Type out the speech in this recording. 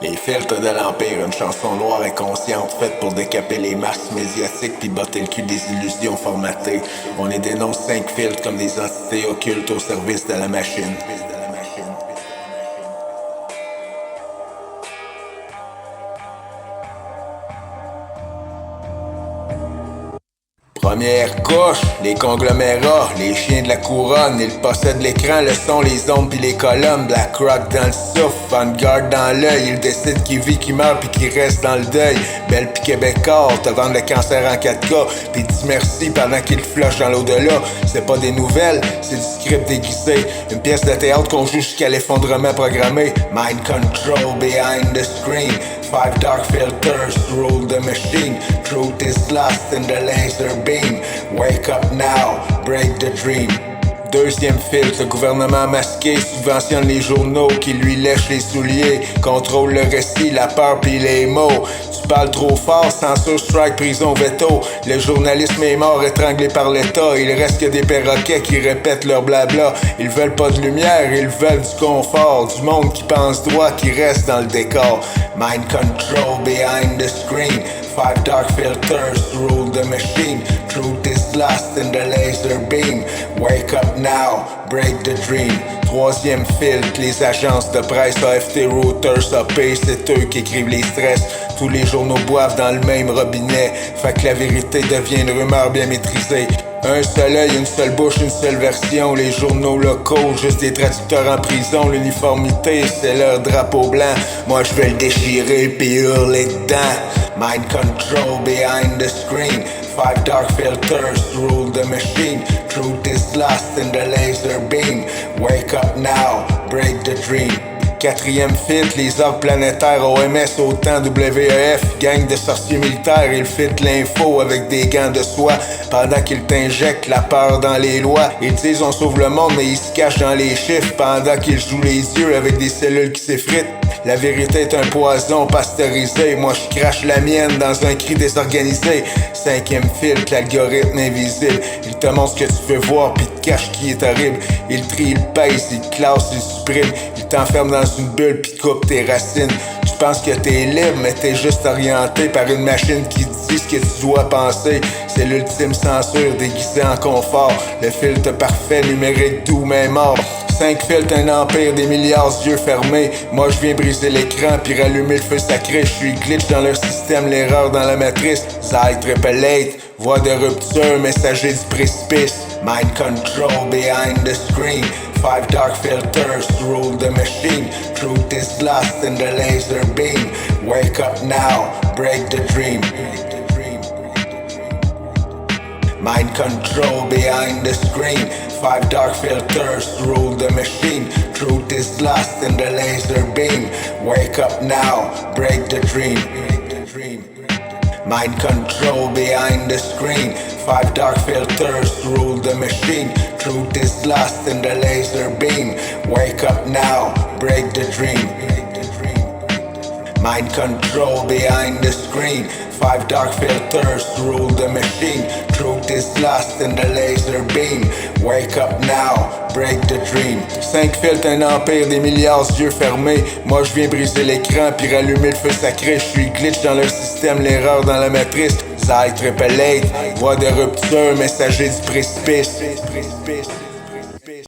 Les filtres de l'Empire, une chanson noire inconsciente faite pour décaper les masses médiatiques puis botter le cul des illusions formatées. On les dénonce 5 filtres comme des entités occultes au service de la machine. Première couche, les conglomérats, les chiens de la couronne, ils possèdent l'écran, le son, les ondes pis les colonnes. Black Rock dans le souffle, Vanguard dans l'œil, ils décident qui vit, qui meurt pis qui reste dans le deuil. Belle pis québécois, te vendent le cancer en 4K, pis dis merci pendant qu'ils flushent dans l'au-delà. C'est pas des nouvelles, c'est du script déguisé, une pièce de théâtre qu'on joue jusqu'à l'effondrement programmé. Mind control behind the screen, 5 dark filters rule the machine. Truth is lost in the laser beam. Wake up now, break the dream. Deuxième filtre, le gouvernement masqué subventionne les journaux qui lui lèchent les souliers, contrôle le récit, la peur pis les mots. Tu parles trop fort, censure, strike, prison, veto. Le journalisme est mort, étranglé par l'État. Il reste que des perroquets qui répètent leur blabla. Ils veulent pas de lumière, ils veulent du confort. Du monde qui pense droit, qui reste dans le décor. Mind control behind the screen. 5 dark filters rule the machine. Truth is lost in the laser beam. Wake up now, break the dream. Troisième filtre, les agences de presse, AFT, Reuters, AP, c'est eux qui écrivent les stress. Tous les journaux boivent dans le même robinet. Fait que la vérité devient une rumeur bien maîtrisée. Un seul œil, une seule bouche, une seule version. Les journaux locaux, juste des traducteurs en prison. L'uniformité, c'est leur drapeau blanc. Moi je vais le déchirer puis hurler dedans. Mind control behind the screen. 5 dark filters rule the machine. Truth is lost in the laser beam. Wake up now, break the dream. Quatrième filtre, les ordres planétaires OMS, OTAN, WEF, gang de sorciers militaires, ils filtrent l'info avec des gants de soie pendant qu'ils t'injectent la peur dans les lois. Ils disent on sauve le monde mais ils se cachent dans les chiffres pendant qu'ils jouent les yeux avec des cellules qui s'effritent. La vérité est un poison pasteurisé, moi je crache la mienne dans un cri désorganisé. Cinquième filtre, l'algorithme invisible, il te montre ce que tu veux voir puis te cache qui est horrible. Il trie, il pèse, il classe, il supprime, il t'enferme dans une bulle pis coupe tes racines. Tu penses que t'es libre mais t'es juste orienté par une machine qui te dit ce que tu dois penser. C'est l'ultime censure déguisée en confort, le filtre parfait numérique doux mais mort. 5 filtres, un empire, des milliards yeux fermés. Moi je viens briser l'écran puis rallumer le feu sacré. Je suis glitch dans leur système, l'erreur dans la matrice. Zai triple 8, voix de rupture, messager du précipice. Mind control behind the screen. 5 dark filters rule the machine. Truth is lost in the laser beam. Wake up now, break the dream. Mind control behind the screen. 5 dark filters rule the machine. Truth is lost in the laser beam. Wake up now, break the dream. Mind control behind the screen. 5 dark filters rule the machine. Truth is lost in the laser beam. Wake up now, break the dream. Mind control behind the screen. 5 dark filters rule the machine. Truth is lost in the laser beam. Wake up now, break the dream. 5 filtres, un empire, des milliards yeux fermés. Moi je viens briser l'écran puis rallumer le feu sacré. Je suis glitch dans leur système, l'erreur dans la matrice. Zai triple 8, voix de rupture, messager du précipice.